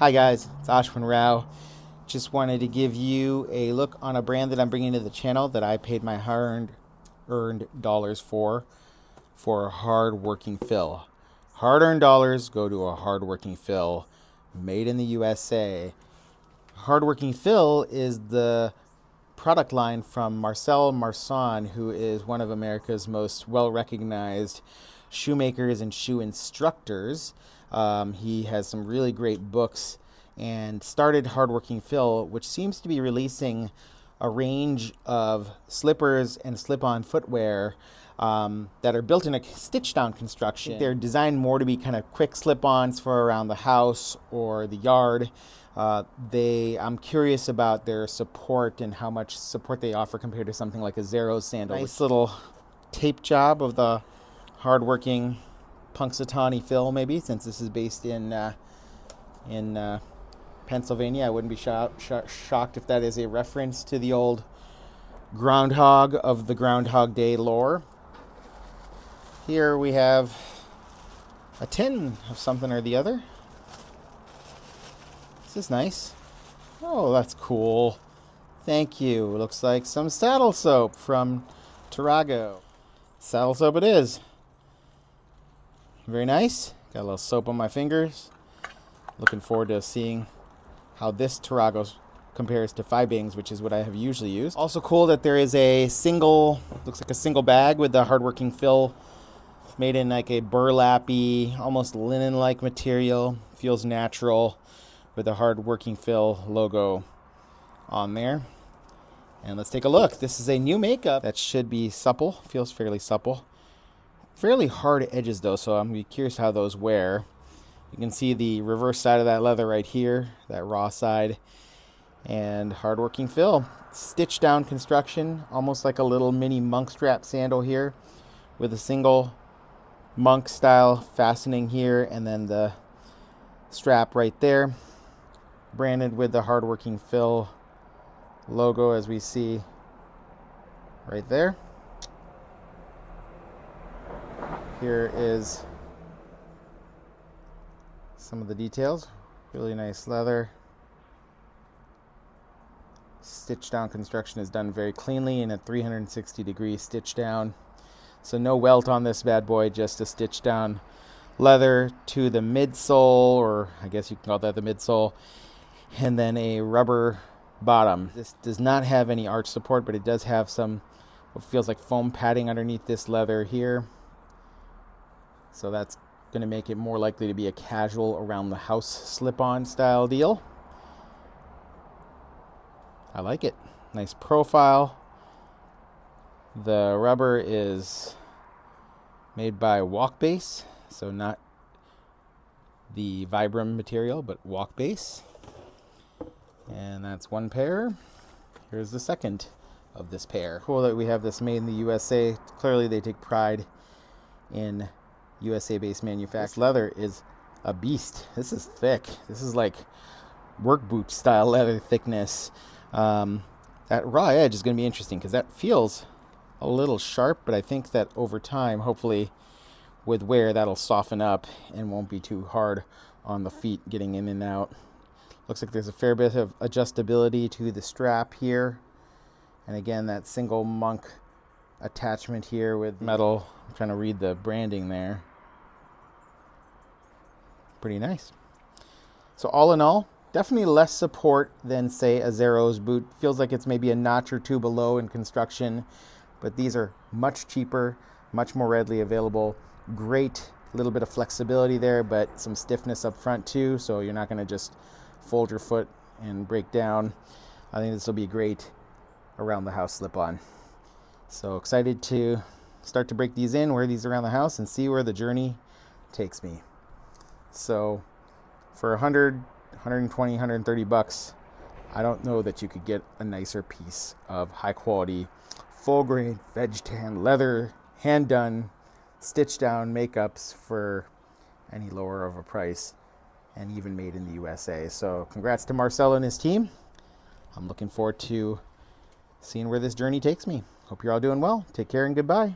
Hi guys, it's Ashwin Rao. Just wanted to give you a look on a brand that I'm bringing to the channel that I paid my hard-earned dollars for Hardworking Phil. Hard-earned dollars go to a Hardworking Phil, made in the USA. Hardworking Phil is the product line from Marcel Marsan, who is one of America's most well-recognized shoemakers and shoe instructors. He has some really great books and started Hardworking Phil, which seems to be releasing a range of slippers and slip-on footwear that are built in a stitch-down construction. They're designed more to be kind of quick slip-ons for around the house or the yard. I'm curious about their support and how much support they offer compared to something like a Zero's sandal. Nice little tape job of the Hardworking Punxsutawney Phil, maybe, since this is based in Pennsylvania. I wouldn't be shocked if that is a reference to the old groundhog of the Groundhog Day lore. Here we have a tin of something or the other. This is nice. Oh, that's cool. Thank you. Looks like some saddle soap from Tarago. Saddle soap it is. Very nice. Got a little soap on my fingers. Looking forward to seeing how this Tarago compares to Fibings, which is what I have usually used. Also cool that there is a single, looks like a single bag with the Hardworking Phil made in like a burlappy, almost linen-like material. Feels natural with the Hardworking Phil logo on there. And let's take a look. This is a new makeup that should be supple. Feels fairly supple. Fairly hard edges though, so I'm going to be curious how those wear. You can see the reverse side of that leather right here, that raw side. And Hardworking Phil. Stitch down construction, almost like a little mini monk strap sandal here with a single monk style fastening here and then the strap right there. Branded with the Hardworking Phil logo as we see right there. Here is some of the details. Really nice leather. Stitch down construction is done very cleanly in a 360-degree stitch down. So no welt on this bad boy, just a stitch down leather to the midsole, or I guess you can call that the midsole, and then a rubber bottom. This does not have any arch support, but it does have some what feels like foam padding underneath this leather here. So that's going to make it more likely to be a casual around the house slip-on style deal. I like it. Nice profile. The rubber is made by Walk Base, so not the Vibram material, but Walk Base. And that's one pair. Here's the second of this pair. Cool that we have this made in the USA. Clearly they take pride in USA-based manufacturing. This leather is a beast. This is thick. This is like work boot style leather thickness. That raw edge is going to be interesting because that feels a little sharp, but I think that over time, hopefully with wear, that'll soften up and won't be too hard on the feet getting in and out. Looks like there's a fair bit of adjustability to the strap here. And again, that single monk attachment here with metal. I'm trying to read the branding there. Pretty nice. So all in all, definitely less support than, say, a Zero's boot. Feels like it's maybe a notch or two below in construction, but these are much cheaper, much more readily available. Great little bit of flexibility there, but some stiffness up front too, so you're not going to just fold your foot and break down. I think this will be great around the house slip-on. So excited to start to break these in, wear these around the house, and see where the journey takes me. So for 100, 120, 130 bucks, I don't know that you could get a nicer piece of high quality, full grain, veg tan, leather, hand done, stitch down makeups for any lower of a price, and even made in the USA. So congrats to Marcel and his team. I'm looking forward to seeing where this journey takes me. Hope you're all doing well. Take care and goodbye.